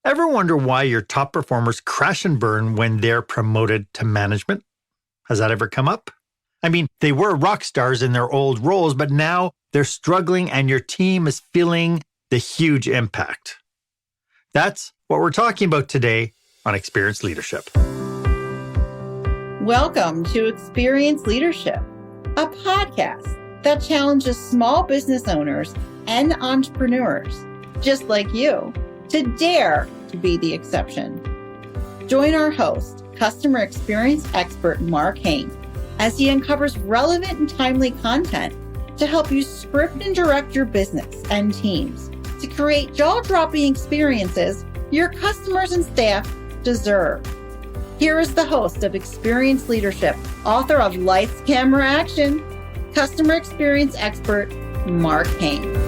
Ever wonder why your top performers crash and burn when they're promoted to management? Has that ever come up? I mean, they were rock stars in their old roles, but now they're struggling and your team is feeling the huge impact. That's what we're talking about today on Experience Leadership. Welcome to Experience Leadership, a podcast that challenges small business owners and entrepreneurs, just like you, to dare to be the exception. Join our host, customer experience expert Marc Haine, as he uncovers relevant and timely content to help you script and direct your business and teams to create jaw-dropping experiences your customers and staff deserve. Here is the host of Experience Leadership, author of Lights, Camera, Action, customer experience expert Marc Haine.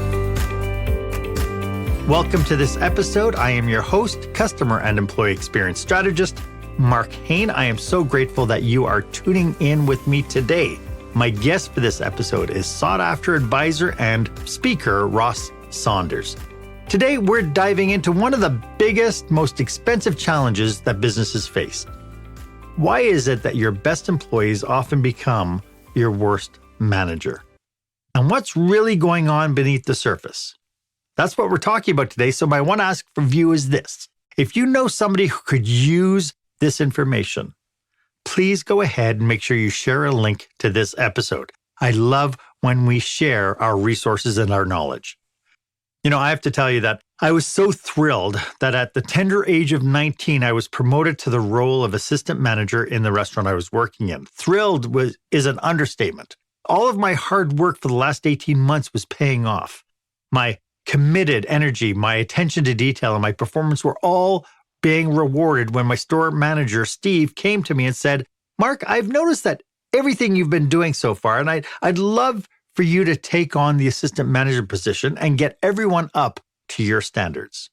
Welcome to this episode. I am your host, customer and employee experience strategist, Marc Haine. I am so grateful that you are tuning in with me today. My guest for this episode is sought-after advisor and speaker, Ross Saunders. Today, we're diving into one of the biggest, most expensive challenges that businesses face. Why is it that your best employees often become your worst manager? And what's really going on beneath the surface? That's what we're talking about today. So my one ask from you is this. If you know somebody who could use this information, please go ahead and make sure you share a link to this episode. I love when we share our resources and our knowledge. You know, I have to tell you that I was so thrilled that at the tender age of 19, I was promoted to the role of assistant manager in the restaurant I was working in. Thrilled is an understatement. All of my hard work for the last 18 months was paying off. My committed energy, my attention to detail, and my performance were all being rewarded when my store manager, Steve, came to me and said, Marc, I've noticed that everything you've been doing so far, and I'd love for you to take on the assistant manager position and get everyone up to your standards.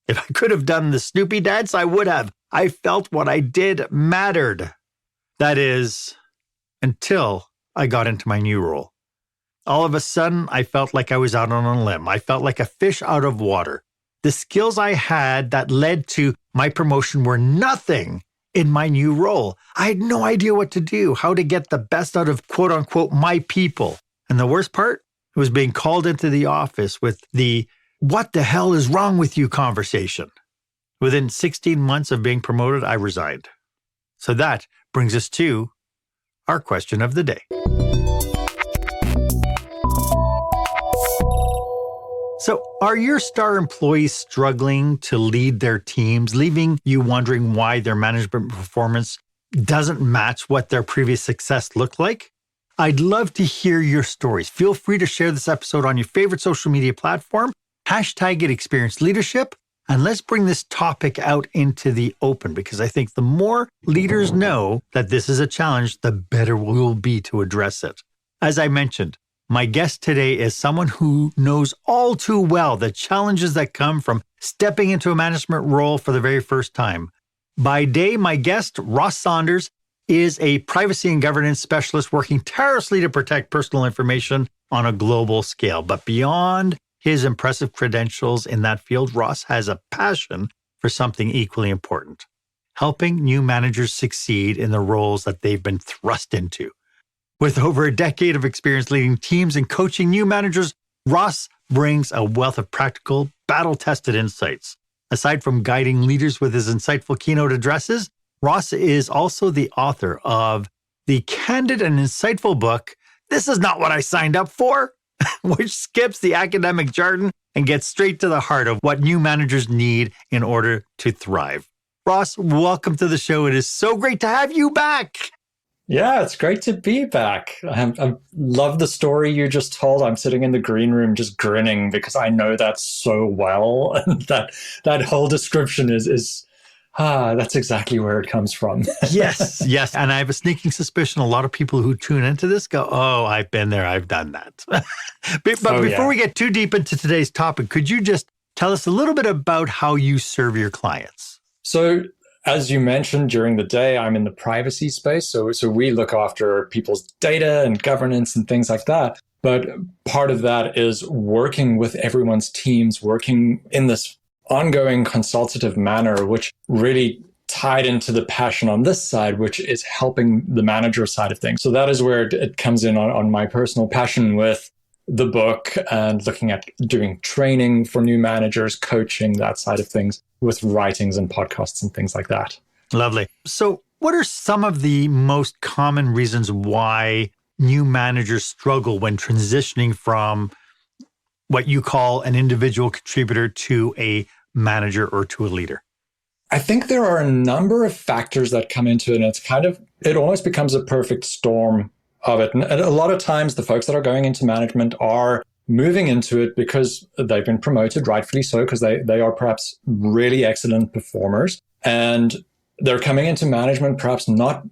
If I could have done the Snoopy dance, I would have. I felt what I did mattered. That is, until I got into my new role. All of a sudden, I felt like I was out on a limb. I felt like a fish out of water. The skills I had that led to my promotion were nothing in my new role. I had no idea what to do, how to get the best out of quote unquote my people. And the worst part was being called into the office with the what the hell is wrong with you conversation. Within 16 months of being promoted, I resigned. So that brings us to our question of the day. So, are your star employees struggling to lead their teams, leaving you wondering why their management performance doesn't match what their previous success looked like? I'd love to hear your stories. Feel free to share this episode on your favorite social media platform, hashtag it Experience Leadership, and let's bring this topic out into the open because I think the more leaders know that this is a challenge, the better we'll be to address it. As I mentioned, my guest today is someone who knows all too well the challenges that come from stepping into a management role for the very first time. By day, my guest, Ross Saunders, is a privacy and governance specialist working tirelessly to protect personal information on a global scale. But beyond his impressive credentials in that field, Ross has a passion for something equally important, helping new managers succeed in the roles that they've been thrust into. With over a decade of experience leading teams and coaching new managers, Ross brings a wealth of practical, battle-tested insights. Aside from guiding leaders with his insightful keynote addresses, Ross is also the author of the candid and insightful book, This Is Not What I Signed Up For, which skips the academic jargon and gets straight to the heart of what new managers need in order to thrive. Ross, welcome to the show. It is so great to have you back. Yeah, it's great to be back. I love the story you just told. I'm sitting in the green room just grinning because I know that so well. And that whole description is that's exactly where it comes from. Yes. And I have a sneaking suspicion a lot of people who tune into this go, oh, I've been there, I've done that. but before we get too deep into today's topic, could you just tell us a little bit about how you serve your clients? So, as you mentioned, during the day, I'm in the privacy space. So we look after people's data and governance and things like that. But part of that is working with everyone's teams, working in this ongoing consultative manner, which really tied into the passion on this side, which is helping the manager side of things. So that is where it comes in on my personal passion with the book and looking at doing training for new managers, coaching, that side of things with writings and podcasts and things like that. Lovely. So what are some of the most common reasons why new managers struggle when transitioning from what you call an individual contributor to a manager or to a leader? I think there are a number of factors that come into it, and it almost becomes a perfect storm of it. And a lot of times the folks that are going into management are moving into it because they've been promoted, rightfully so, because they are perhaps really excellent performers. And they're coming into management perhaps not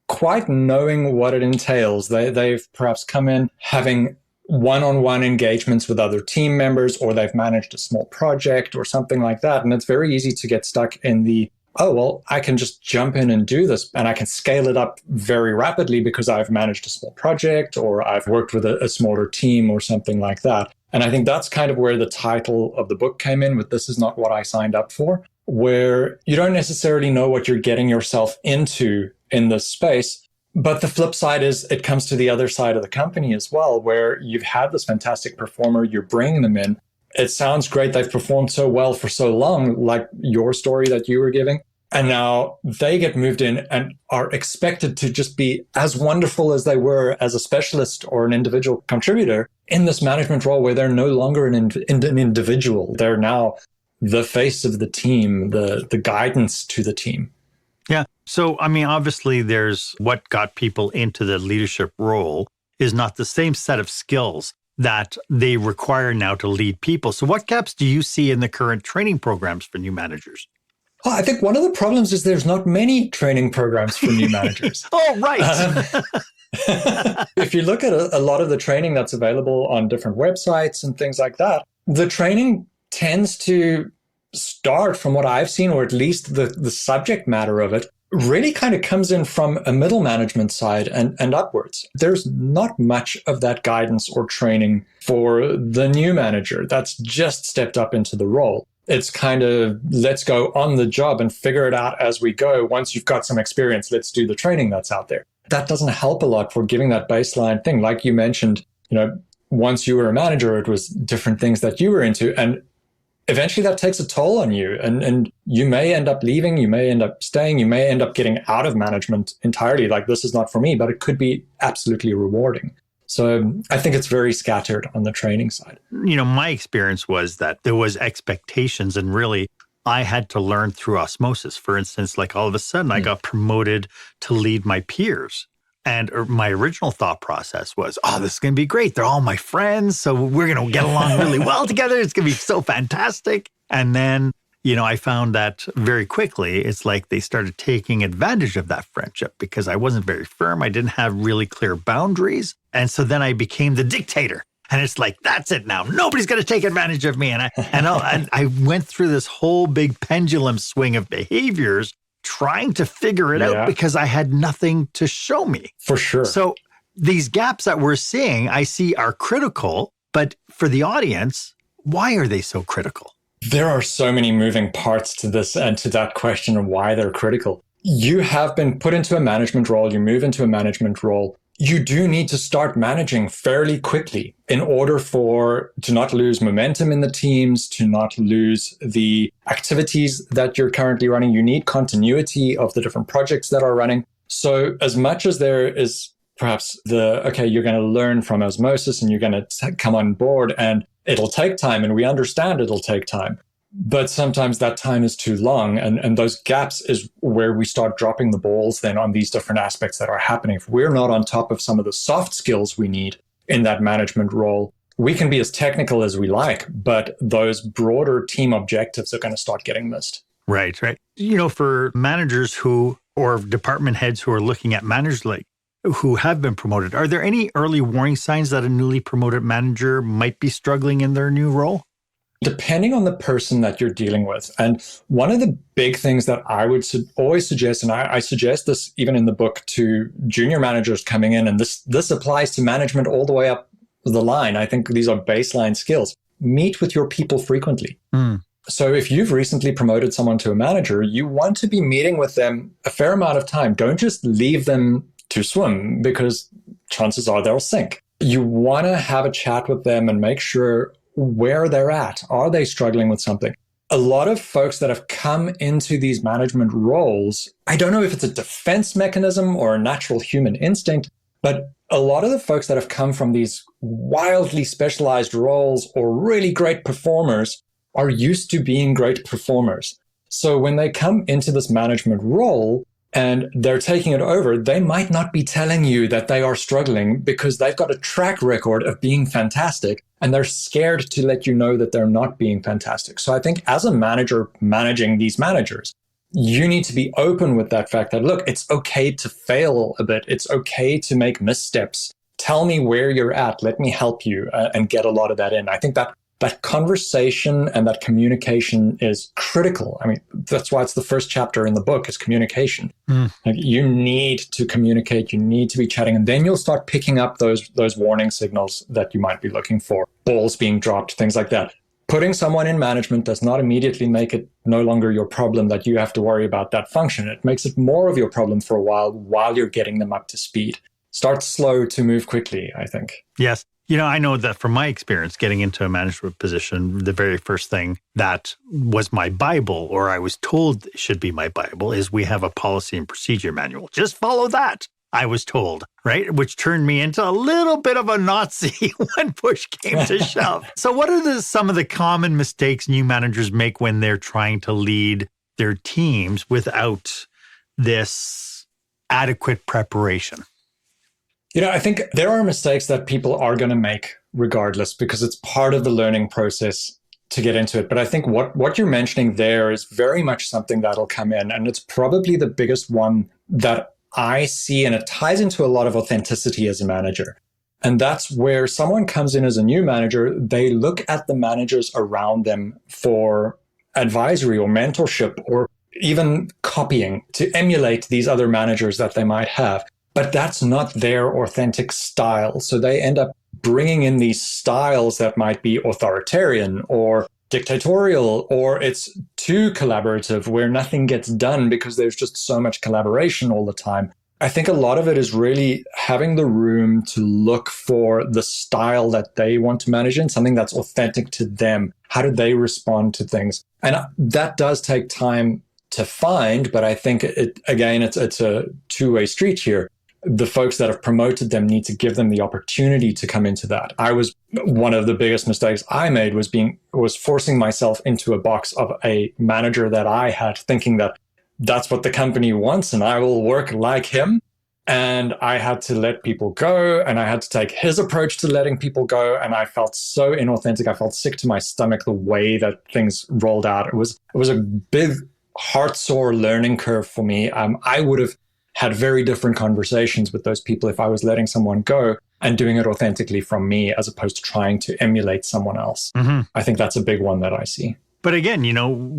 quite knowing what it entails. They've perhaps come in having one-on-one engagements with other team members, or they've managed a small project or something like that. And it's very easy to get stuck in the, oh, well, I can just jump in and do this and I can scale it up very rapidly because I've managed a small project or I've worked with a smaller team or something like that. And I think that's kind of where the title of the book came in with This Is Not What I Signed Up For, where you don't necessarily know what you're getting yourself into in this space. But the flip side is it comes to the other side of the company as well, where you've had this fantastic performer, you're bringing them in. It sounds great. They've performed so well for so long, like your story that you were giving. And now they get moved in and are expected to just be as wonderful as they were as a specialist or an individual contributor in this management role where they're no longer an individual. They're now the face of the team, the guidance to the team. Yeah. So, I mean, obviously there's what got people into the leadership role is not the same set of skills that they require now to lead people. So what gaps do you see in the current training programs for new managers? Well, I think one of the problems is there's not many training programs for new managers. Oh, right. If you look at a lot of the training that's available on different websites and things like that, the training tends to start from what I've seen, or at least the subject matter of it, really kind of comes in from a middle management side and upwards. There's not much of that guidance or training for the new manager that's just stepped up into the role. It's kind of, let's go on the job and figure it out as we go. Once you've got some experience, let's do the training that's out there. That doesn't help a lot for giving that baseline thing. Like you mentioned, once you were a manager, it was different things that you were into. And eventually that takes a toll on you, and you may end up leaving, you may end up staying, you may end up getting out of management entirely. Like, this is not for me, but it could be absolutely rewarding. So I think it's very scattered on the training side. My experience was that there was expectations, and really I had to learn through osmosis. For instance, like all of a sudden I got promoted to lead my peers. And my original thought process was, oh, this is going to be great. They're all my friends. So we're going to get along really well together. It's going to be so fantastic. And then, I found that very quickly, it's like they started taking advantage of that friendship because I wasn't very firm. I didn't have really clear boundaries. And so then I became the dictator. And it's like, that's it now. Nobody's going to take advantage of me. And I went through this whole big pendulum swing of behaviors trying to figure it out because I had nothing to show me. For sure. So these gaps that we're seeing, I see are critical, but for the audience, why are they so critical? There are so many moving parts to this and to that question of why they're critical. You have been put into a management role, you move into a management role. You do need to start managing fairly quickly in order to not lose momentum in the teams, to not lose the activities that you're currently running. You need continuity of the different projects that are running. So as much as there is perhaps you're going to learn from osmosis and you're going to come on board, and it'll take time, and we understand it'll take time. But sometimes that time is too long, and those gaps is where we start dropping the balls then on these different aspects that are happening. If we're not on top of some of the soft skills we need in that management role, we can be as technical as we like, but those broader team objectives are going to start getting missed. Right. For managers or department heads who are looking at managers who have been promoted, are there any early warning signs that a newly promoted manager might be struggling in their new role? Depending on the person that you're dealing with. And one of the big things that I would always suggest, and I suggest this even in the book to junior managers coming in, and this applies to management all the way up the line. I think these are baseline skills. Meet with your people frequently. So if you've recently promoted someone to a manager, you want to be meeting with them a fair amount of time. Don't just leave them to swim, because chances are they'll sink. You want to have a chat with them and make sure where they're at. Are they struggling with something? A lot of folks that have come into these management roles, I don't know if it's a defense mechanism or a natural human instinct, but a lot of the folks that have come from these wildly specialized roles or really great performers are used to being great performers. So when they come into this management role and they're taking it over, they might not be telling you that they are struggling because they've got a track record of being fantastic and they're scared to let you know that they're not being fantastic. So I think as a manager managing these managers, you need to be open with that fact that, look, it's okay to fail a bit. It's okay to make missteps. Tell me where you're at. Let me help you and get a lot of that in. I think that conversation and that communication is critical. I mean, that's why it's the first chapter in the book is communication. Like, you need to communicate. You need to be chatting. And then you'll start picking up those warning signals that you might be looking for. Balls being dropped, things like that. Putting someone in management does not immediately make it no longer your problem that you have to worry about that function. It makes it more of your problem for a while you're getting them up to speed. Start slow to move quickly, I think. Yes. I know that from my experience getting into a management position, the very first thing that was my Bible, or I was told should be my Bible, is we have a policy and procedure manual. Just follow that, I was told, right? Which turned me into a little bit of a Nazi when push came to shove. So what are some of the common mistakes new managers make when they're trying to lead their teams without this adequate preparation? I think there are mistakes that people are going to make regardless, because it's part of the learning process to get into it. But I think what you're mentioning there is very much something that'll come in. And it's probably the biggest one that I see, and it ties into a lot of authenticity as a manager. And that's where someone comes in as a new manager, they look at the managers around them for advisory or mentorship or even copying to emulate these other managers that they might have. But that's not their authentic style. So they end up bringing in these styles that might be authoritarian or dictatorial, or it's too collaborative where nothing gets done because there's just so much collaboration all the time. I think a lot of it is really having the room to look for the style that they want to manage in, something that's authentic to them. How do they respond to things? And that does take time to find, but I think it's a two-way street here. The folks that have promoted them need to give them the opportunity to come into that. One of the biggest mistakes I made was forcing myself into a box of a manager that I had, thinking that that's what the company wants and I will work like him. And I had to let people go, and I had to take his approach to letting people go. And I felt so inauthentic. I felt sick to my stomach the way that things rolled out. It was a big heart sore learning curve for me. I would have had very different conversations with those people if I was letting someone go and doing it authentically from me, as opposed to trying to emulate someone else. Mm-hmm. I think that's a big one that I see. But again,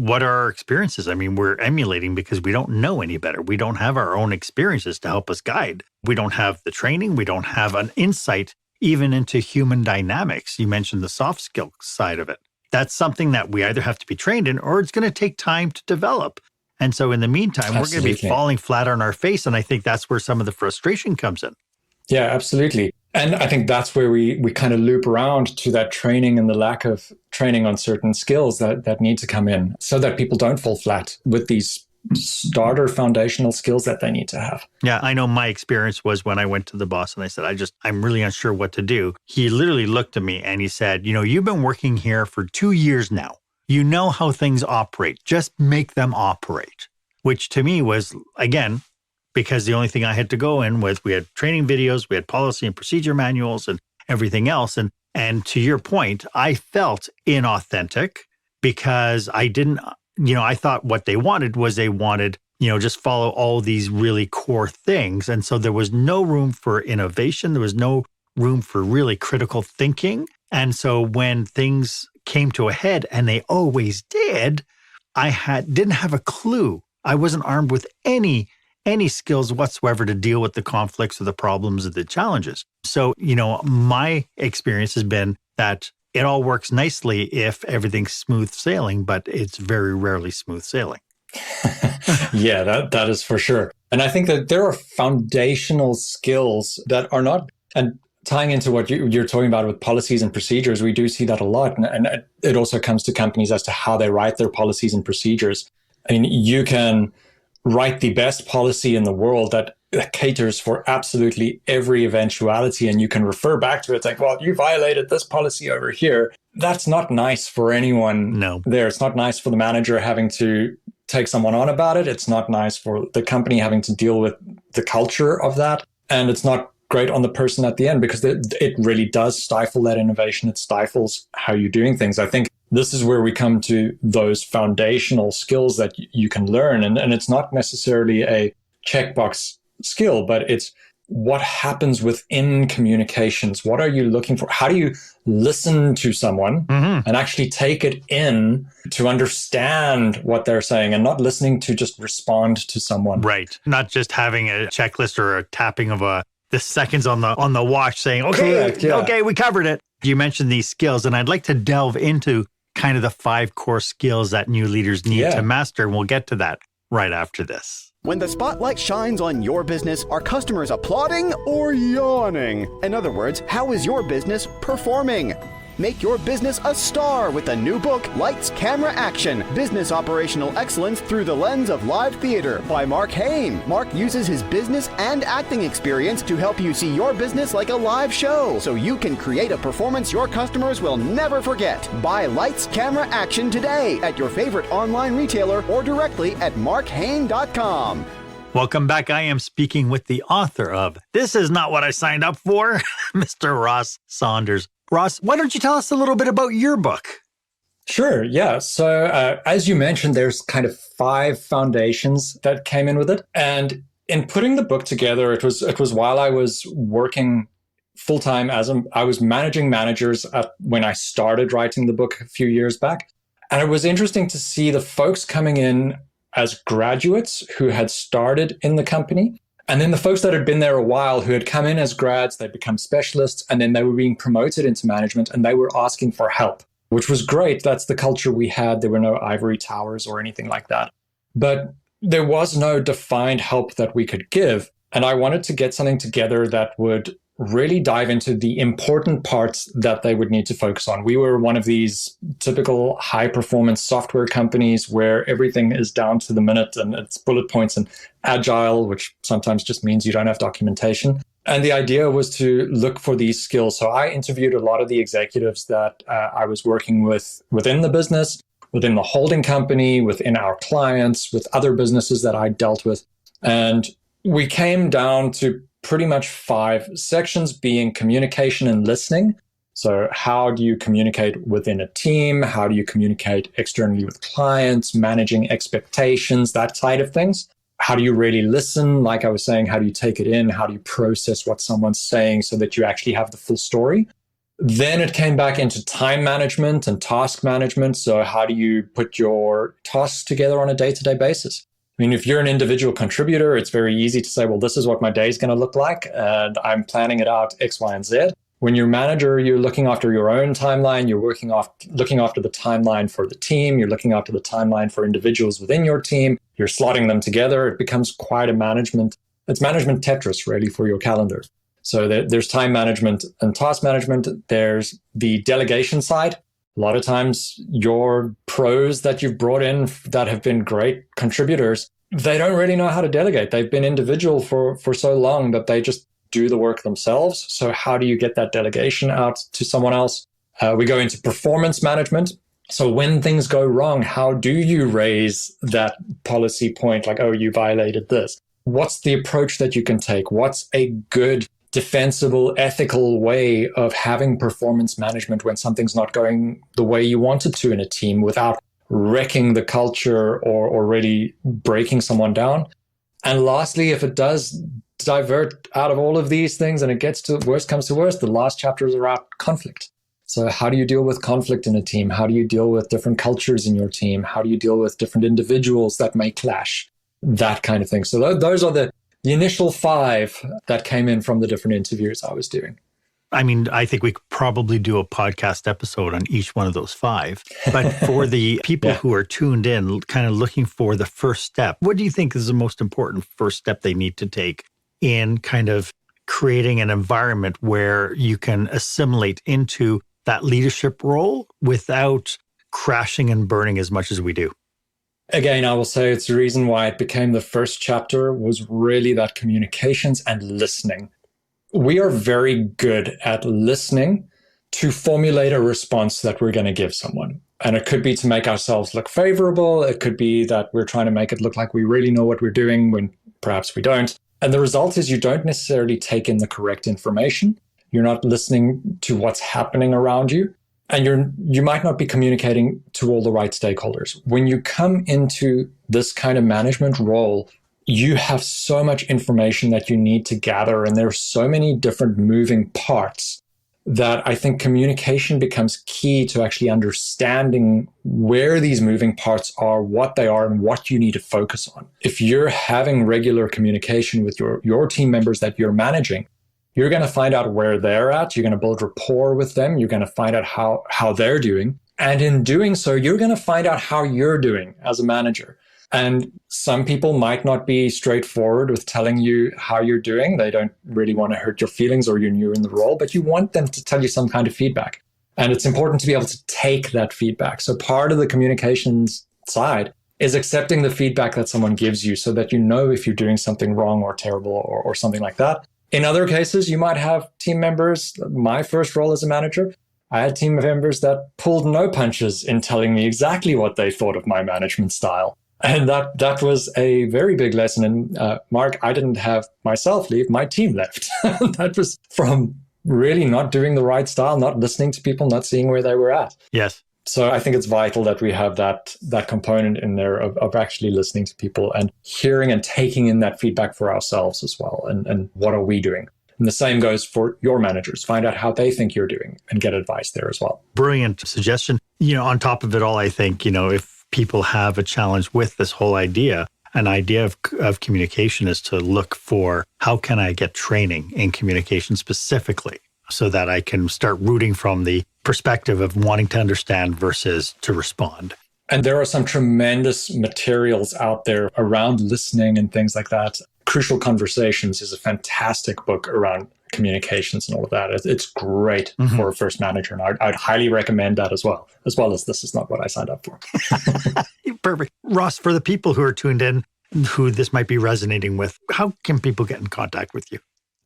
what are our experiences? I mean, we're emulating because we don't know any better. We don't have our own experiences to help us guide. We don't have the training. We don't have an insight even into human dynamics. You mentioned the soft skill side of it. That's something that we either have to be trained in, or it's going to take time to develop. And so in the meantime, we're going to be falling flat on our face. And I think that's where some of the frustration comes in. Yeah, absolutely. And I think that's where we kind of loop around to that training and the lack of training on certain skills that need to come in, so that people don't fall flat with these starter foundational skills that they need to have. Yeah, I know my experience was when I went to the boss and I said, I'm really unsure what to do. He literally looked at me and he said, you've been working here for 2 years now. You know how things operate. Just make them operate, which to me was, again, because the only thing I had to go in was we had training videos, we had policy and procedure manuals and everything else. And to your point, I felt inauthentic because I didn't, I thought what they wanted, just follow all these really core things. And so there was no room for innovation. There was no room for really critical thinking. And so when things came to a head, and they always did, I didn't have a clue. I wasn't armed with any skills whatsoever to deal with the conflicts or the problems or the challenges. So, my experience has been that it all works nicely if everything's smooth sailing, but it's very rarely smooth sailing. Yeah, that is for sure. And I think that there are foundational skills that are not, and tying into what you're talking about with policies and procedures, we do see that a lot. And it also comes to companies as to how they write their policies and procedures. I mean, you can write the best policy in the world that caters for absolutely every eventuality, and you can refer back to it. It's like, well, you violated this policy over here. That's not nice for anyone there. It's not nice for the manager having to take someone on about it. It's not nice for the company having to deal with the culture of that. And it's not great on the person at the end, because it really does stifle that innovation. It stifles how you're doing things. I think this is where we come to those foundational skills that you can learn. And it's not necessarily a checkbox skill, but it's what happens within communications. What are you looking for? How do you listen to someone and actually take it in to understand what they're saying, and not listening to just respond to someone? Right. Not just having a checklist or a tapping of the seconds on the watch saying, okay, correct, yeah. Okay, we covered it. You mentioned these skills, and I'd like to delve into kind of the 5 core skills that new leaders need to master. And we'll get to that right after this. When the spotlight shines on your business, are customers applauding or yawning? In other words, how is your business performing? Make your business a star with the new book, Lights, Camera, Action, Business Operational Excellence Through the Lens of Live Theater by Marc Haine. Marc uses his business and acting experience to help you see your business like a live show, so you can create a performance your customers will never forget. Buy Lights, Camera, Action today at your favorite online retailer or directly at marchaine.com. Welcome back. I am speaking with the author of This Is Not What I Signed Up For, Mr. Ross Saunders. Ross, why don't you tell us a little bit about your book? Sure, yeah. So as you mentioned, there's kind of 5 foundations that came in with it. And in putting the book together, it was while I was working full-time I was managing managers when I started writing the book a few years back. And it was interesting to see the folks coming in as graduates who had started in the company, and then the folks that had been there a while who had come in as grads, they'd become specialists, and then they were being promoted into management, and they were asking for help, which was great. That's the culture we had. There were no ivory towers or anything like that. But there was no defined help that we could give. And I wanted to get something together that would really dive into the important parts that they would need to focus on. We were one of these typical high-performance software companies where everything is down to the minute and it's bullet points and agile, which sometimes just means you don't have documentation. And the idea was to look for these skills. So I interviewed a lot of the executives that I was working with within the business, within the holding company, within our clients, with other businesses that I dealt with. And we came down to pretty much 5 sections, being communication and listening. So how do you communicate within a team? How do you communicate externally with clients, managing expectations, that side of things? How do you really listen? Like I was saying, how do you take it in? How do you process what someone's saying so that you actually have the full story? Then it came back into time management and task management. So how do you put your tasks together on a day-to-day basis? I mean, if you're an individual contributor, it's very easy to say, well, this is what my day is going to look like, and I'm planning it out X, Y, and Z. When you're a manager, you're looking after your own timeline. You're looking after the timeline for the team. You're looking after the timeline for individuals within your team. You're slotting them together. It becomes quite a management. It's management Tetris, really, for your calendar. So there's time management and task management. There's the delegation side. A lot of times your pros that you've brought in that have been great contributors, they don't really know how to delegate. They've been individual for so long that they just do the work themselves. So how do you get that delegation out to someone else? We go into performance management. So when things go wrong, how do you raise that policy point? Like, oh, you violated this. What's the approach that you can take? What's a good, defensible, ethical way of having performance management when something's not going the way you want it to in a team without wrecking the culture or really breaking someone down? And lastly, if it does divert out of all of these things and it gets to worst comes to worst, the last chapter is around conflict. So how do you deal with conflict in a team? How do you deal with different cultures in your team? How do you deal with different individuals that may clash? That kind of thing. So those are the initial 5 that came in from the different interviews I was doing. I mean, I think we could probably do a podcast episode on each one of those 5. But for the people who are tuned in, kind of looking for the first step, what do you think is the most important first step they need to take in kind of creating an environment where you can assimilate into that leadership role without crashing and burning as much as we do? Again, I will say it's the reason why it became the first chapter was really that communications and listening. We are very good at listening to formulate a response that we're going to give someone. And it could be to make ourselves look favorable. It could be that we're trying to make it look like we really know what we're doing when perhaps we don't. And the result is you don't necessarily take in the correct information. You're not listening to what's happening around you. And you might not be communicating to all the right stakeholders. When you come into this kind of management role, you have so much information that you need to gather, and there are so many different moving parts that I think communication becomes key to actually understanding where these moving parts are, what they are, and what you need to focus on. If you're having regular communication with your team members that you're managing, you're going to find out where they're at. You're going to build rapport with them. You're going to find out how they're doing. And in doing so, you're going to find out how you're doing as a manager. And some people might not be straightforward with telling you how you're doing. They don't really want to hurt your feelings, or you're new in the role, but you want them to tell you some kind of feedback. And it's important to be able to take that feedback. So part of the communications side is accepting the feedback that someone gives you so that you know if you're doing something wrong or terrible or something like that. In other cases, you might have team members. My first role as a manager, I had team members that pulled no punches in telling me exactly what they thought of my management style. And that was a very big lesson. And Mark, I didn't have myself leave, my team left. That was from really not doing the right style, not listening to people, not seeing where they were at. Yes. So I think it's vital that we have that component in there of actually listening to people and hearing and taking in that feedback for ourselves as well. And what are we doing? And the same goes for your managers. Find out how they think you're doing and get advice there as well. Brilliant suggestion. On top of it all, I think, if people have a challenge with this whole idea, an idea of communication is to look for how can I get training in communication specifically, so that I can start rooting from the perspective of wanting to understand versus to respond. And there are some tremendous materials out there around listening and things like that. Crucial Conversations is a fantastic book around communications and all of that. It's great for a first manager. And I'd highly recommend that as well as This Is Not What I Signed Up For. Perfect. Ross, for the people who are tuned in, who this might be resonating with, how can people get in contact with you?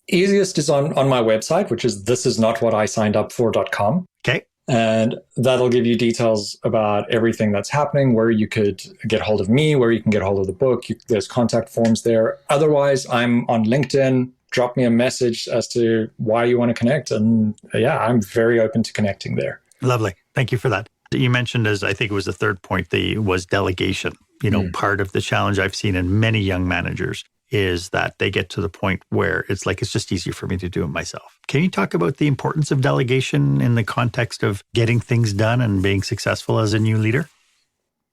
Easiest is on my website, which is thisisnotwhatisignedupfor.com. Okay. And that'll give you details about everything that's happening, where you could get hold of me, where you can get hold of the book. There's contact forms there. Otherwise, I'm on LinkedIn. Drop me a message as to why you want to connect. And I'm very open to connecting there. Lovely. Thank you for that. You mentioned, as I think it was the third point, was delegation. Part of the challenge I've seen in many young managers is that they get to the point where it's like, it's just easier for me to do it myself. Can you talk about the importance of delegation in the context of getting things done and being successful as a new leader?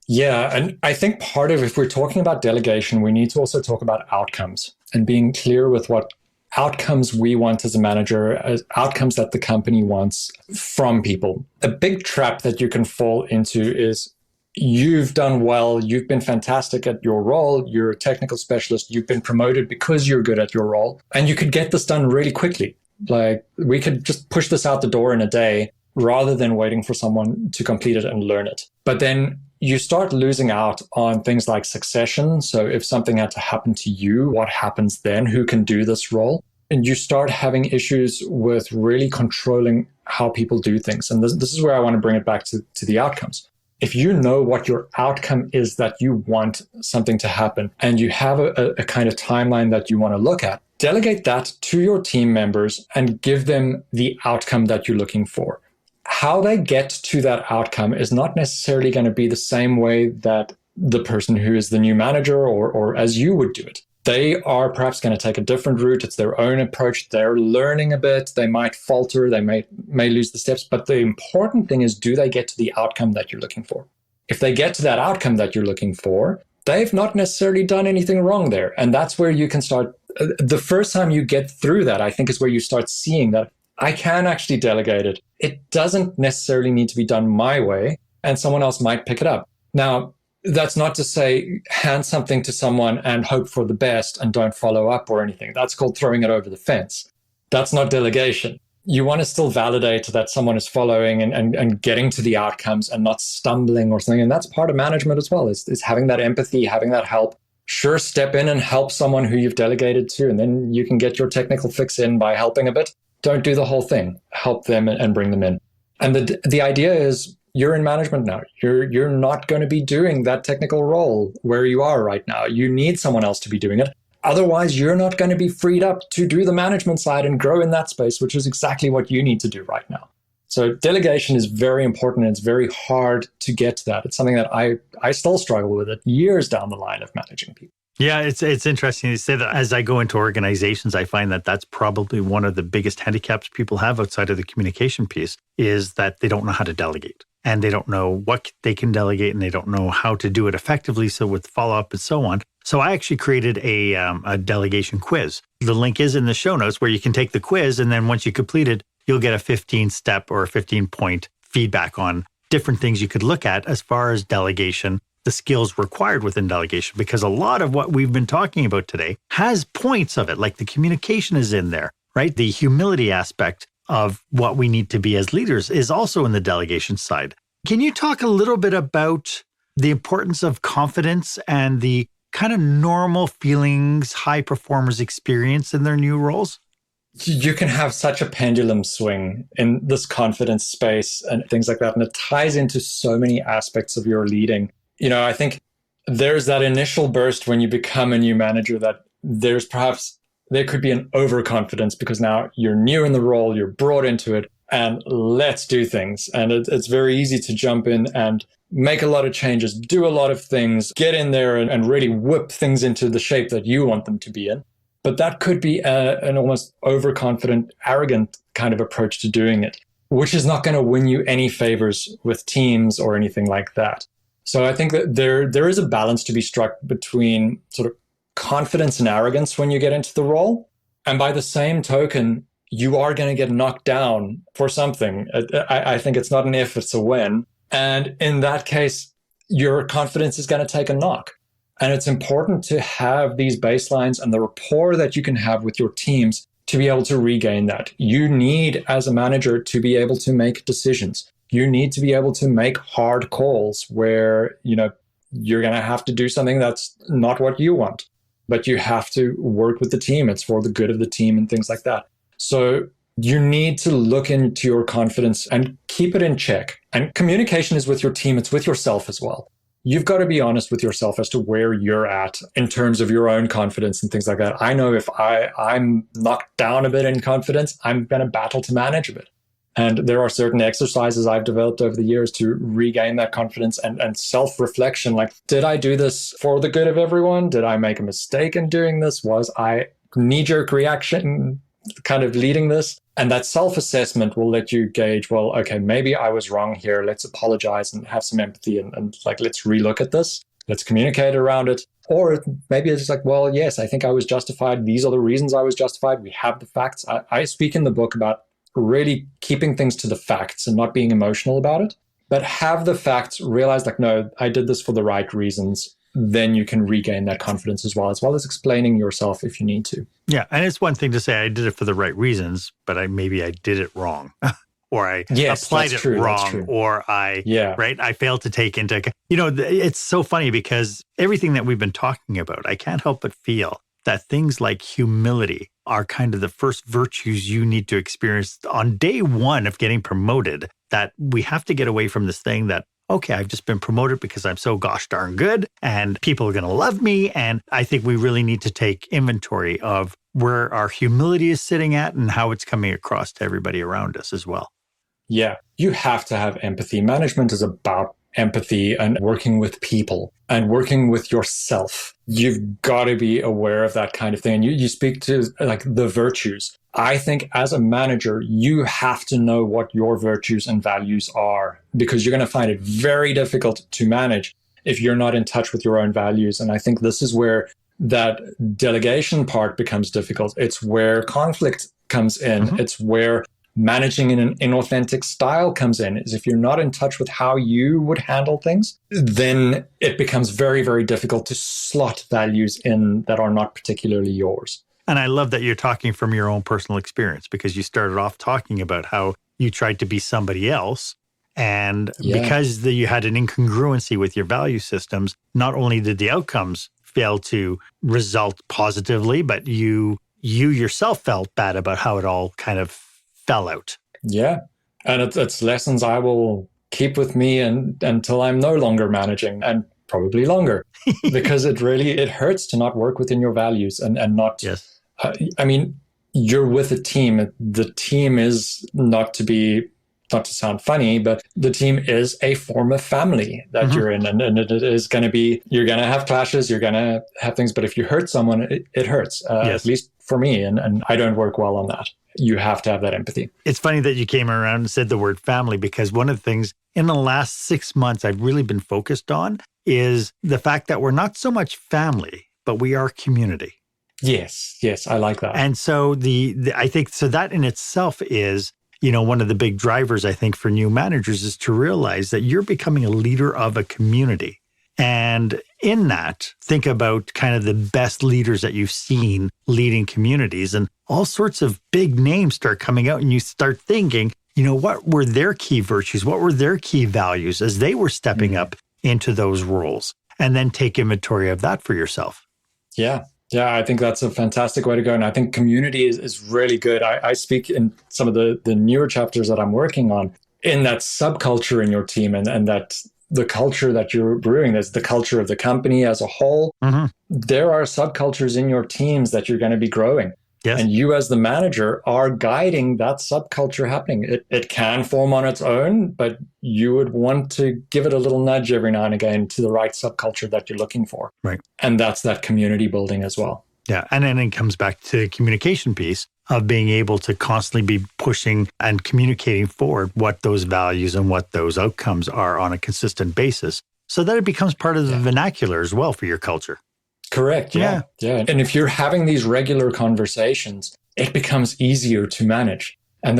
Yeah, and I think part of, if we're talking about delegation, we need to also talk about outcomes and being clear with what outcomes we want as a manager, as outcomes that the company wants from people. A big trap that you can fall into is you've done well, you've been fantastic at your role, you're a technical specialist, you've been promoted because you're good at your role, and you could get this done really quickly. Like, we could just push this out the door in a day rather than waiting for someone to complete it and learn it. But then you start losing out on things like succession. So if something had to happen to you, what happens then? Who can do this role? And you start having issues with really controlling how people do things. And this is where I want to bring it back to the outcomes. If you know what your outcome is that you want something to happen, and you have a kind of timeline that you want to look at, delegate that to your team members and give them the outcome that you're looking for. How they get to that outcome is not necessarily going to be the same way that the person who is the new manager or as you would do it. They are perhaps going to take a different route. It's their own approach. They're learning a bit. They might falter. They may lose the steps. But the important thing is, do they get to the outcome that you're looking for? If they get to that outcome that you're looking for, they've not necessarily done anything wrong there. And that's where you can start. The first time you get through that, I think, is where you start seeing that, I can actually delegate it. It doesn't necessarily need to be done my way, and someone else might pick it up. Now, that's not to say hand something to someone and hope for the best and don't follow up or anything. That's called throwing it over the fence. That's not delegation. You want to still validate that someone is following and getting to the outcomes and not stumbling or something. And that's part of management as well, is having that empathy, having that help. Sure, step in and help someone who you've delegated to, and then you can get your technical fix in by helping a bit. Don't do the whole thing. Help them and bring them in. And the idea is you're in management now. You're not going to be doing that technical role where you are right now. You need someone else to be doing it. Otherwise, you're not going to be freed up to do the management side and grow in that space, which is exactly what you need to do right now. So delegation is very important, and it's very hard to get to that. It's something that I still struggle with it years down the line of managing people. Yeah, it's interesting to say that. As I go into organizations, I find that that's probably one of the biggest handicaps people have outside of the communication piece, is that they don't know how to delegate, and they don't know what they can delegate, and they don't know how to do it effectively. So with follow-up and so on. So I actually created a delegation quiz. The link is in the show notes, where you can take the quiz, and then once you complete it, you'll get a 15-step or a 15-point feedback on different things you could look at as far as delegation, the skills required within delegation, because a lot of what we've been talking about today has points of it, like the communication is in there, right? The humility aspect of what we need to be as leaders is also in the delegation side. Can you talk a little bit about the importance of confidence and the kind of normal feelings high performers experience in their new roles? You can have such a pendulum swing in this confidence space and things like that. And it ties into so many aspects of your leading. You know, I think there's that initial burst when you become a new manager that there could be an overconfidence because now you're new in the role, you're brought into it, and let's do things. And it's very easy to jump in and make a lot of changes, do a lot of things, get in there and really whip things into the shape that you want them to be in. But that could be an almost overconfident, arrogant kind of approach to doing it, which is not going to win you any favors with teams or anything like that. So I think that there is a balance to be struck between sort of confidence and arrogance when you get into the role. And by the same token, you are going to get knocked down for something. I think it's not an if, it's a when. And in that case, your confidence is going to take a knock. And it's important to have these baselines and the rapport that you can have with your teams to be able to regain that. You need, as a manager, to be able to make decisions. You need to be able to make hard calls where, you're going to have to do something that's not what you want, but you have to work with the team. It's for the good of the team and things like that. So you need to look into your confidence and keep it in check. And communication is with your team. It's with yourself as well. You've got to be honest with yourself as to where you're at in terms of your own confidence and things like that. I know if I'm knocked down a bit in confidence, I'm going to battle to manage a bit. And there are certain exercises I've developed over the years to regain that confidence and self-reflection. Like, did I do this for the good of everyone? Did I make a mistake in doing this? Was I knee-jerk reaction kind of leading this? And that self-assessment will let you gauge, well, okay, maybe I was wrong here. Let's apologize and have some empathy and let's relook at this. Let's communicate around it. Or maybe it's like, well, yes, I think I was justified. These are the reasons I was justified. We have the facts. I speak in the book about really keeping things to the facts and not being emotional about it, but have the facts, realize like, no, I did this for the right reasons. Then you can regain that confidence as well as explaining yourself if you need to. Yeah. And it's one thing to say I did it for the right reasons, but maybe I did it wrong or I applied it wrong or I failed to take into account. It's so funny because everything that we've been talking about, I can't help but feel that things like humility are kind of the first virtues you need to experience on day one of getting promoted, that we have to get away from this thing that, okay, I've just been promoted because I'm so gosh darn good and people are going to love me. And I think we really need to take inventory of where our humility is sitting at and how it's coming across to everybody around us as well. Yeah, you have to have empathy. Management is about empathy and working with people and working with yourself. You've got to be aware of that kind of thing. And you speak to like the virtues. I think as a manager, you have to know what your virtues and values are, because you're going to find it very difficult to manage if you're not in touch with your own values. And I think this is where that delegation part becomes difficult. It's where conflict comes in. Mm-hmm. It's where managing in an inauthentic style comes in, is if you're not in touch with how you would handle things, then it becomes very, very difficult to slot values in that are not particularly yours. And I love that you're talking from your own personal experience, because you started off talking about how you tried to be somebody else. And because you had an incongruency with your value systems, not only did the outcomes fail to result positively, but you yourself felt bad about how it all kind of fell out. Yeah. And it's lessons I will keep with me until I'm no longer managing, and probably longer, because it hurts to not work within your values and not. Yes. I mean, you're with a team. The team is not to sound funny, but the team is a form of family that you're in. And it is going to be, you're going to have clashes, you're going to have things, but if you hurt someone, it hurts, at least for me. And I don't work well on that. You have to have that empathy. It's funny that you came around and said the word family, because one of the things in the last 6 months I've really been focused on is the fact that we're not so much family, but we are community. Yes, I like that. And so I think so that in itself is, one of the big drivers, I think, for new managers is to realize that you're becoming a leader of a community. And in that, think about kind of the best leaders that you've seen leading communities, and all sorts of big names start coming out, and you start thinking, what were their key virtues? What were their key values as they were stepping up into those roles? And then take inventory of that for yourself. Yeah, I think that's a fantastic way to go. And I think community is really good. I speak in some of the newer chapters that I'm working on in that subculture in your team, and that the culture that you're brewing, that's the culture of the company as a whole. There are subcultures in your teams that you're going to be growing. Yes. And you as the manager are guiding that subculture happening. It can form on its own, but you would want to give it a little nudge every now and again to the right subculture that you're looking for. Right. And that's that community building as well. Yeah. And then it comes back to the communication piece of being able to constantly be pushing and communicating forward what those values and what those outcomes are on a consistent basis, so that it becomes part of the vernacular as well for your culture. Correct. Yeah. And if you're having these regular conversations, it becomes easier to manage. And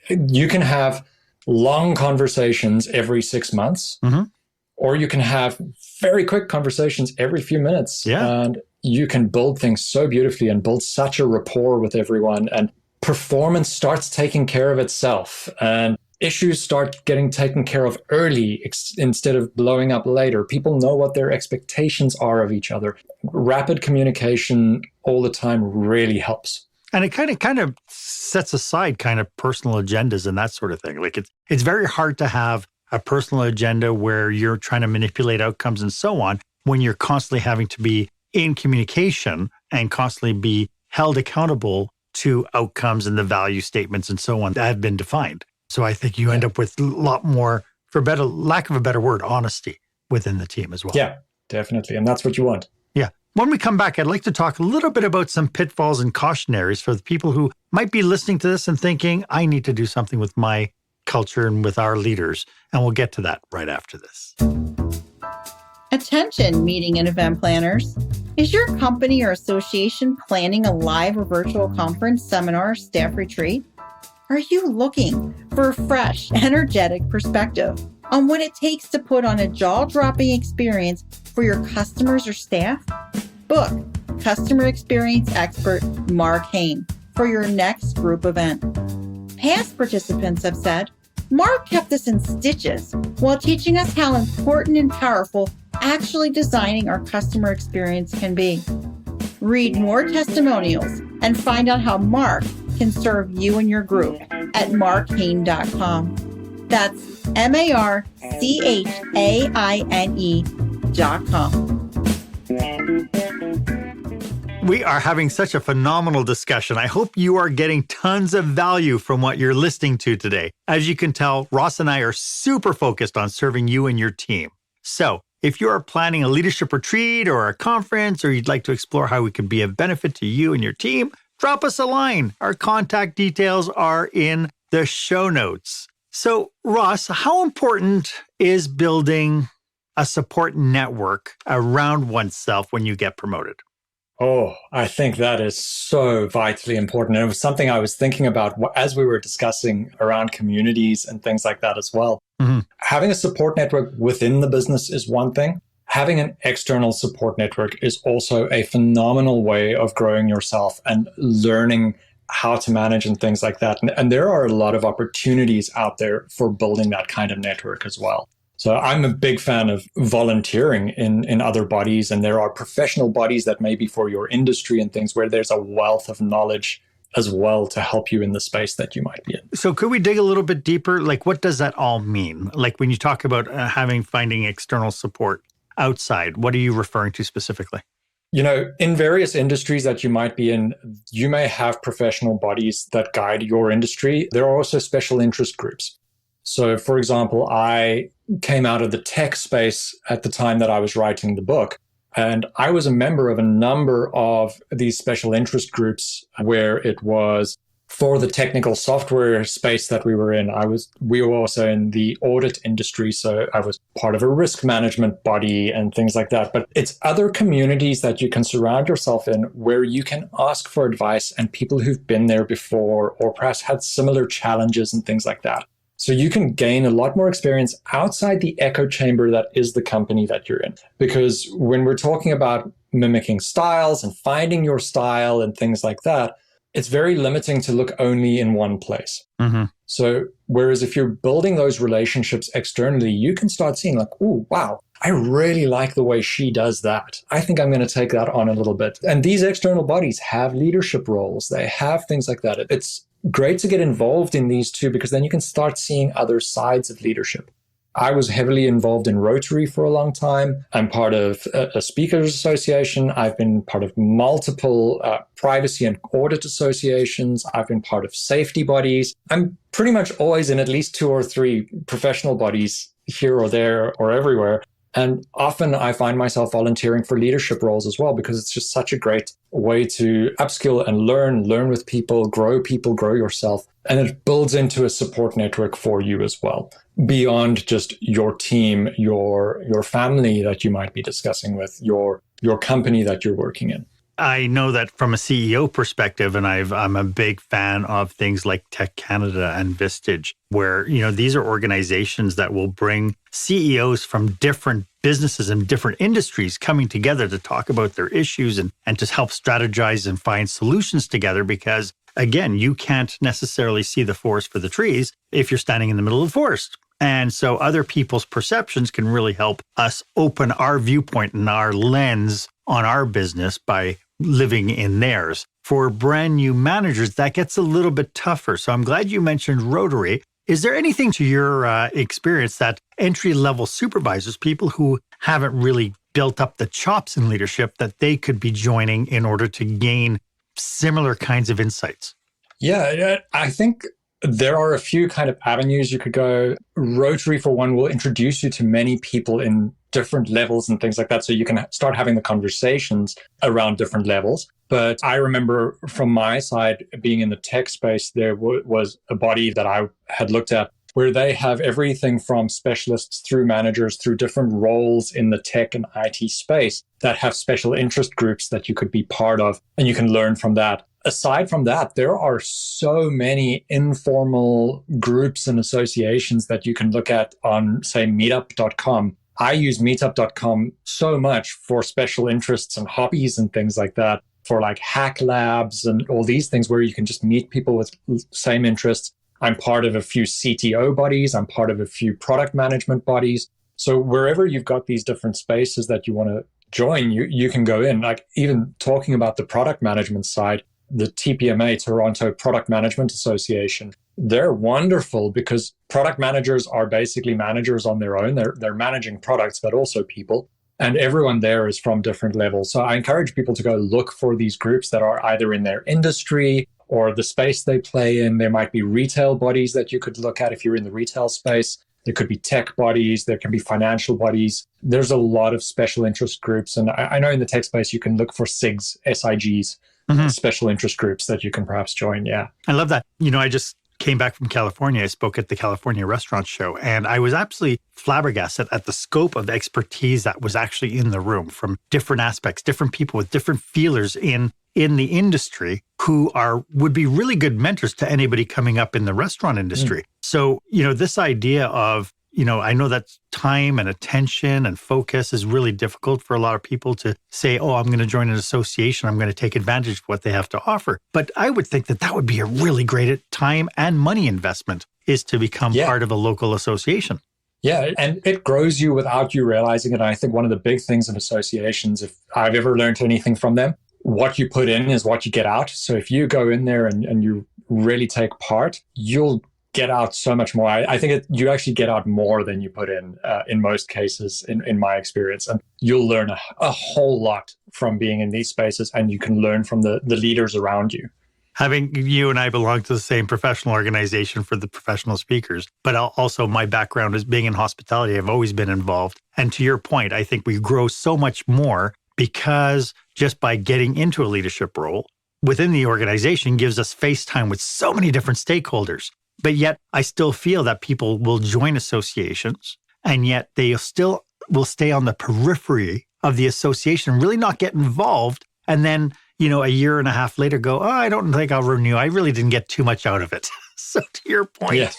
you can have long conversations every 6 months, or you can have very quick conversations every few minutes. Yeah. And you can build things so beautifully and build such a rapport with everyone. And performance starts taking care of itself. And issues start getting taken care of early instead of blowing up later. People know what their expectations are of each other. Rapid communication all the time really helps. And it kind of sets aside kind of personal agendas and that sort of thing. Like it's very hard to have a personal agenda where you're trying to manipulate outcomes and so on, when you're constantly having to be in communication and constantly be held accountable to outcomes and the value statements and so on that have been defined. So I think you end up with a lot more, for lack of a better word, honesty within the team as well. Yeah, definitely. And that's what you want. Yeah. When we come back, I'd like to talk a little bit about some pitfalls and cautionaries for the people who might be listening to this and thinking, I need to do something with my culture and with our leaders. And we'll get to that right after this. Attention, meeting and event planners. Is your company or association planning a live or virtual conference, seminar, staff retreat? Are you looking for a fresh, energetic perspective on what it takes to put on a jaw-dropping experience for your customers or staff? Book customer experience expert Marc Haine for your next group event. Past participants have said, Marc kept us in stitches while teaching us how important and powerful actually designing our customer experience can be. Read more testimonials and find out how Marc can serve you and your group at marchaine.com. That's marchaine.com. We are having such a phenomenal discussion. I hope you are getting tons of value from what you're listening to today. As you can tell, Ross and I are super focused on serving you and your team. So if you are planning a leadership retreat or a conference, or you'd like to explore how we can be of benefit to you and your team, drop us a line. Our contact details are in the show notes. So, Ross, how important is building a support network around oneself when you get promoted? Oh, I think that is so vitally important. And it was something I was thinking about as we were discussing around communities and things like that as well. Mm-hmm. Having a support network within the business is one thing. Having an external support network is also a phenomenal way of growing yourself and learning how to manage and things like that. And there are a lot of opportunities out there for building that kind of network as well. So I'm a big fan of volunteering in other bodies, and there are professional bodies that may be for your industry and things where there's a wealth of knowledge as well to help you in the space that you might be in. So could we dig a little bit deeper? Like, what does that all mean? Like when you talk about finding external support outside, what are you referring to specifically? You know, in various industries that you might be in, you may have professional bodies that guide your industry. There are also special interest groups. So, for example, I came out of the tech space at the time that I was writing the book, and I was a member of a number of these special interest groups where it was for the technical software space that we were in. We were also in the audit industry, so I was part of a risk management body and things like that. But it's other communities that you can surround yourself in where you can ask for advice and people who've been there before or perhaps had similar challenges and things like that. So you can gain a lot more experience outside the echo chamber that is the company that you're in. Because when we're talking about mimicking styles and finding your style and things like that, it's very limiting to look only in one place. Mm-hmm. So whereas if you're building those relationships externally, you can start seeing like, oh, wow, I really like the way she does that. I think I'm going to take that on a little bit. And these external bodies have leadership roles. They have things like that. It's great to get involved in these too, because then you can start seeing other sides of leadership. I was heavily involved in Rotary for a long time. I'm part of a speakers association. I've been part of multiple privacy and audit associations. I've been part of safety bodies. I'm pretty much always in at least 2 or 3 professional bodies here or there or everywhere. And often I find myself volunteering for leadership roles as well, because it's just such a great way to upskill and learn with people, grow yourself. And it builds into a support network for you as well, beyond just your team, your family that you might be discussing with, your company that you're working in. I know that from a CEO perspective, and I'm a big fan of things like Tech Canada and Vistage, where, these are organizations that will bring CEOs from different businesses and different industries coming together to talk about their issues and to help strategize and find solutions together. Because again, you can't necessarily see the forest for the trees if you're standing in the middle of the forest. And so other people's perceptions can really help us open our viewpoint and our lens on our business by living in theirs. For brand new managers, that gets a little bit tougher. So I'm glad you mentioned Rotary. Is there anything to your experience that entry-level supervisors, people who haven't really built up the chops in leadership, that they could be joining in order to gain similar kinds of insights? Yeah, I think there are a few kind of avenues you could go. Rotary, for one, will introduce you to many people in different levels and things like that. So you can start having the conversations around different levels. But I remember from my side, being in the tech space, there was a body that I had looked at where they have everything from specialists through managers through different roles in the tech and IT space that have special interest groups that you could be part of, and you can learn from that. Aside from that, there are so many informal groups and associations that you can look at on, say, meetup.com. I use meetup.com so much for special interests and hobbies and things like that, for like hack labs and all these things where you can just meet people with same interests. I'm part of a few CTO bodies. I'm part of a few product management bodies. So wherever you've got these different spaces that you want to join, you can go in. Like even talking about the product management side, the TPMA, Toronto Product Management Association, they're wonderful because product managers are basically managers on their own. They're managing products, but also people. And everyone there is from different levels. So I encourage people to go look for these groups that are either in their industry or the space they play in. There might be retail bodies that you could look at if you're in the retail space. There could be tech bodies. There can be financial bodies. There's a lot of special interest groups. And I know in the tech space, you can look for SIGs, SIGs, special interest groups that you can perhaps join. Yeah. I love that. I just came back from California. I spoke at the California Restaurant Show, and I was absolutely flabbergasted at the scope of expertise that was actually in the room from different aspects, different people with different feelers in the industry who would be really good mentors to anybody coming up in the restaurant industry. So, this idea of, I know that time and attention and focus is really difficult for a lot of people to say, oh, I'm going to join an association. I'm going to take advantage of what they have to offer. But I would think that would be a really great time and money investment is to become part of a local association. Yeah, and it grows you without you realizing it. And I think one of the big things in associations, if I've ever learned anything from them, what you put in is what you get out. So if you go in there and you really take part, you'll get out so much more. I think you actually get out more than you put in most cases, in my experience. And you'll learn a whole lot from being in these spaces, and you can learn from the leaders around you. Having you and I belong to the same professional organization for the professional speakers, but also my background is being in hospitality. I've always been involved. And to your point, I think we grow so much more because just by getting into a leadership role within the organization gives us face time with so many different stakeholders. But yet I still feel that people will join associations and yet they still will stay on the periphery of the association, really not get involved. And then, a year and a half later go, oh, I don't think I'll renew. I really didn't get too much out of it. So to your point,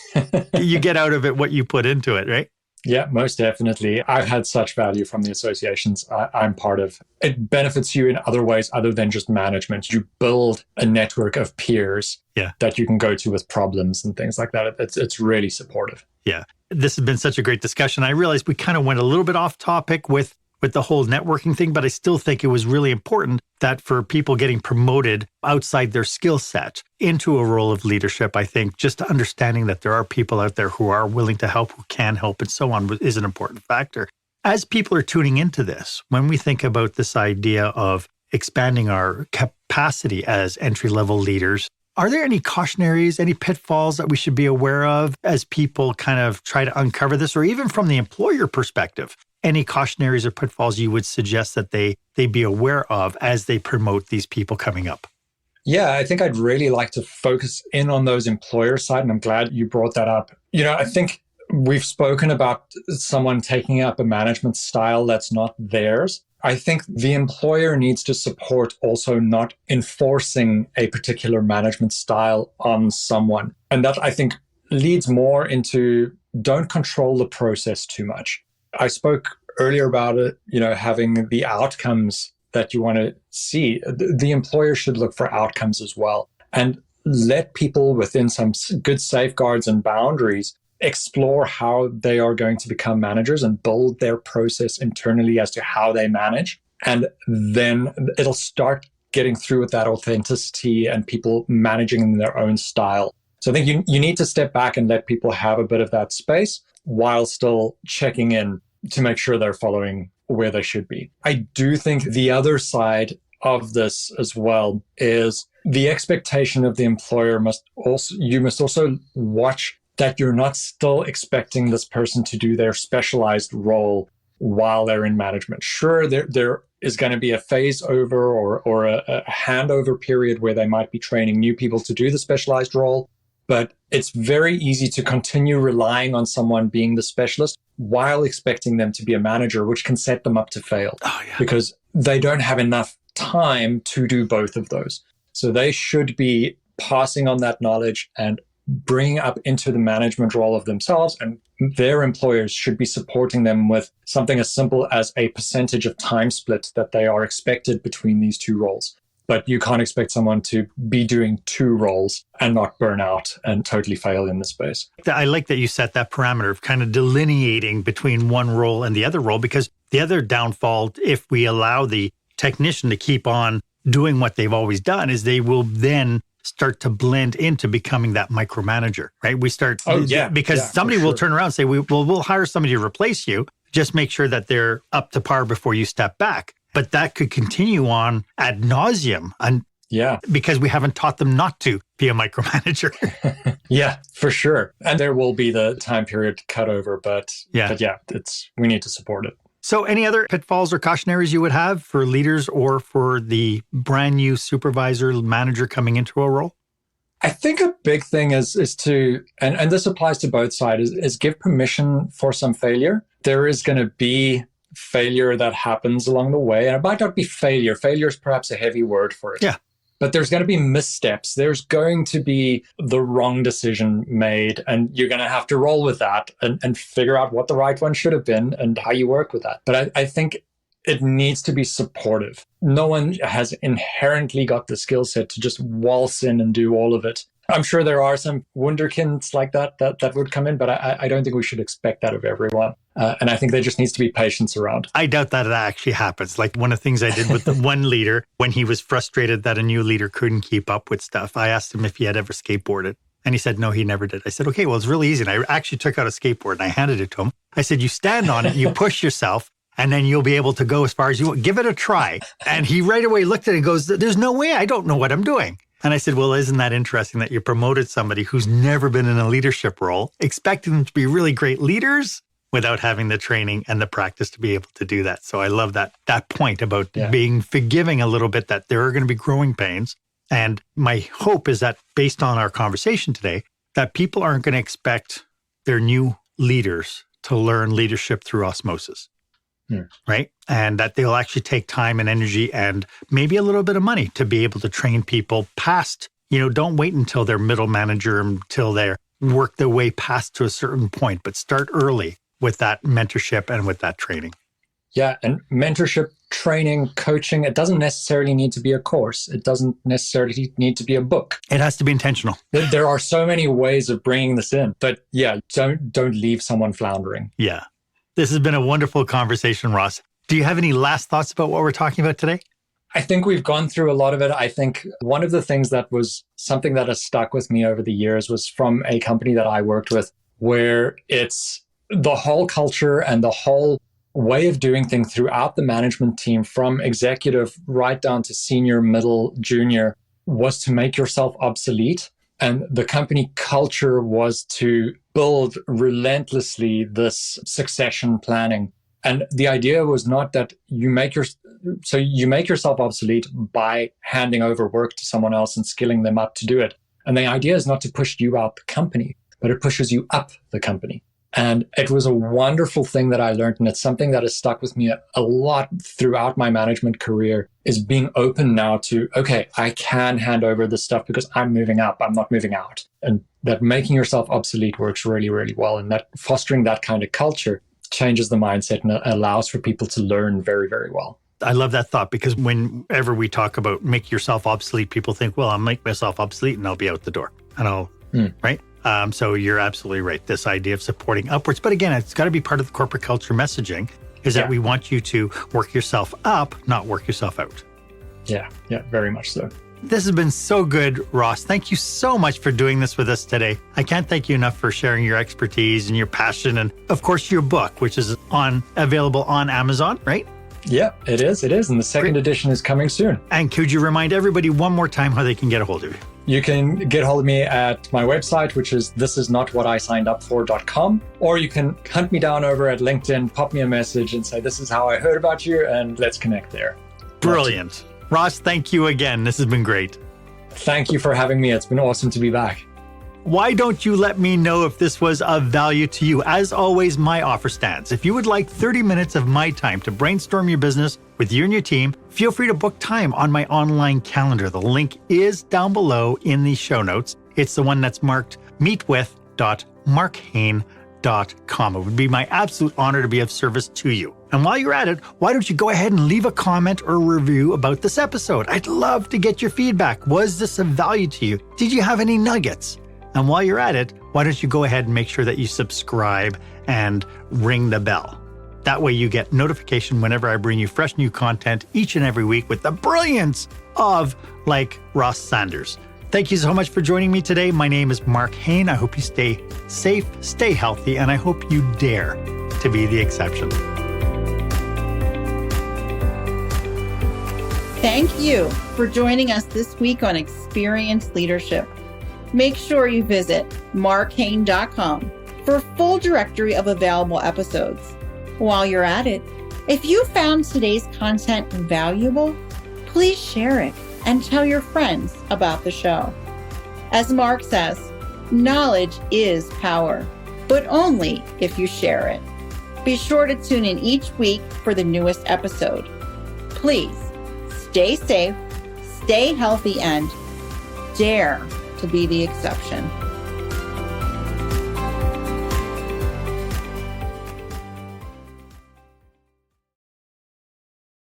you get out of it what you put into it, right? Yeah, most definitely. I've had such value from the associations I'm part of. It benefits you in other ways other than just management. You build a network of peers that you can go to with problems and things like that. It's really supportive. Yeah. This has been such a great discussion. I realized we kind of went a little bit off topic with the whole networking thing, but I still think it was really important that for people getting promoted outside their skill set into a role of leadership, I think just understanding that there are people out there who are willing to help, who can help, and so on is an important factor. As people are tuning into this, when we think about this idea of expanding our capacity as entry-level leaders, are there any cautionaries, any pitfalls that we should be aware of as people kind of try to uncover this, or even from the employer perspective? Any cautionaries or pitfalls you would suggest that they be aware of as they promote these people coming up? Yeah, I think I'd really like to focus in on those employer side, and I'm glad you brought that up. I think we've spoken about someone taking up a management style that's not theirs. I think the employer needs to support also not enforcing a particular management style on someone. And that, I think, leads more into don't control the process too much. I spoke earlier about it, having the outcomes that you want to see. The employer should look for outcomes as well and let people within some good safeguards and boundaries explore how they are going to become managers and build their process internally as to how they manage. And then it'll start getting through with that authenticity and people managing in their own style. So I think you need to step back and let people have a bit of that space while still checking in to make sure they're following where they should be. I do think the other side of this as well is the expectation of the employer you must also watch that you're not still expecting this person to do their specialized role while they're in management. Sure, there is going to be a phase over or a handover period where they might be training new people to do the specialized role, but it's very easy to continue relying on someone being the specialist while expecting them to be a manager, which can set them up to fail because they don't have enough time to do both of those. So they should be passing on that knowledge and bringing up into the management role of themselves, and their employers should be supporting them with something as simple as a percentage of time split that they are expected between these two roles. But you can't expect someone to be doing two roles and not burn out and totally fail in this space. I like that you set that parameter of kind of delineating between one role and the other role, because the other downfall, if we allow the technician to keep on doing what they've always done, is they will then start to blend into becoming that micromanager, right? We start, because somebody will turn around and say, we'll hire somebody to replace you. Just make sure that they're up to par before you step back. But that could continue on ad nauseum, and because we haven't taught them not to be a micromanager. Yeah, for sure. And there will be the time period cut over, but we need to support it. So any other pitfalls or cautionaries you would have for leaders or for the brand new supervisor, manager coming into a role? I think a big thing is to, and this applies to both sides, is give permission for some failure. There is going to be failure that happens along the way. And it might not be failure. Failure is perhaps a heavy word for it. Yeah. But there's going to be missteps. There's going to be the wrong decision made. And you're going to have to roll with that and figure out what the right one should have been and how you work with that. But I think it needs to be supportive. No one has inherently got the skill set to just waltz in and do all of it. I'm sure there are some wunderkinds like that would come in, but I don't think we should expect that of everyone. And I think there just needs to be patience around. I doubt that it actually happens. Like one of the things I did with the one leader, when he was frustrated that a new leader couldn't keep up with stuff, I asked him if he had ever skateboarded. And he said, no, he never did. I said, okay, well, it's really easy. And I actually took out a skateboard and I handed it to him. I said, you stand on it, you push yourself, and then you'll be able to go as far as you want. Give it a try. And he right away looked at it and goes, there's no way. I don't know what I'm doing. And I said, well, isn't that interesting that you promoted somebody who's never been in a leadership role, expecting them to be really great leaders without having the training and the practice to be able to do that. So I love that point about being forgiving a little bit, that there are going to be growing pains. And my hope is that based on our conversation today, that people aren't going to expect their new leaders to learn leadership through osmosis. Right? And that they'll actually take time and energy and maybe a little bit of money to be able to train people past, don't wait until they're middle manager, until they work their way past to a certain point, but start early with that mentorship and with that training. Yeah. And mentorship, training, coaching, it doesn't necessarily need to be a course. It doesn't necessarily need to be a book. It has to be intentional. There are so many ways of bringing this in, but don't leave someone floundering. Yeah. This has been a wonderful conversation, Ross. Do you have any last thoughts about what we're talking about today? I think we've gone through a lot of it. I think one of the things that was something that has stuck with me over the years was from a company that I worked with, where it's the whole culture and the whole way of doing things throughout the management team, from executive right down to senior, middle, junior, was to make yourself obsolete. And the company culture was to build relentlessly this succession planning. And the idea was not that you make yourself obsolete by handing over work to someone else and skilling them up to do it. And the idea is not to push you out the company, but it pushes you up the company. And it was a wonderful thing that I learned. And it's something that has stuck with me a lot throughout my management career, is being open now to, okay, I can hand over this stuff because I'm moving up, I'm not moving out. And that making yourself obsolete works really, really well. And that fostering that kind of culture changes the mindset and allows for people to learn very, very well. I love that thought, because whenever we talk about make yourself obsolete, people think, well, I'll make myself obsolete and I'll be out the door. And right? So you're absolutely right. This idea of supporting upwards. But again, it's got to be part of the corporate culture messaging, is that we want you to work yourself up, not work yourself out. Yeah, very much so. This has been so good, Ross. Thank you so much for doing this with us today. I can't thank you enough for sharing your expertise and your passion. And of course, your book, which is available on Amazon, right? Yeah, it is. And the second edition is coming soon. And could you remind everybody one more time how they can get a hold of you? You can get hold of me at my website, which is thisisnotwhatisignedupfor.com, or you can hunt me down over at LinkedIn, pop me a message and say, this is how I heard about you, and let's connect there. Brilliant. Ross, thank you again. This has been great. Thank you for having me. It's been awesome to be back. Why don't you let me know if this was of value to you? As always, my offer stands. If you would like 30 minutes of my time to brainstorm your business with you and your team, feel free to book time on my online calendar. The link is down below in the show notes. It's the one that's marked meetwith.marchaine.com. It would be my absolute honor to be of service to you. And while you're at it, why don't you go ahead and leave a comment or review about this episode? I'd love to get your feedback. Was this of value to you? Did you have any nuggets? And while you're at it, why don't you go ahead and make sure that you subscribe and ring the bell? That way you get notification whenever I bring you fresh new content each and every week with the brilliance of Ross Saunders. Thank you so much for joining me today. My name is Marc Haine. I hope you stay safe, stay healthy, and I hope you dare to be the exception. Thank you for joining us this week on Experience Leadership. Make sure you visit marchaine.com for a full directory of available episodes. While you're at it, if you found today's content valuable, please share it and tell your friends about the show. As Marc says, knowledge is power, but only if you share it. Be sure to tune in each week for the newest episode. Please stay safe, stay healthy, and dare to be the exception.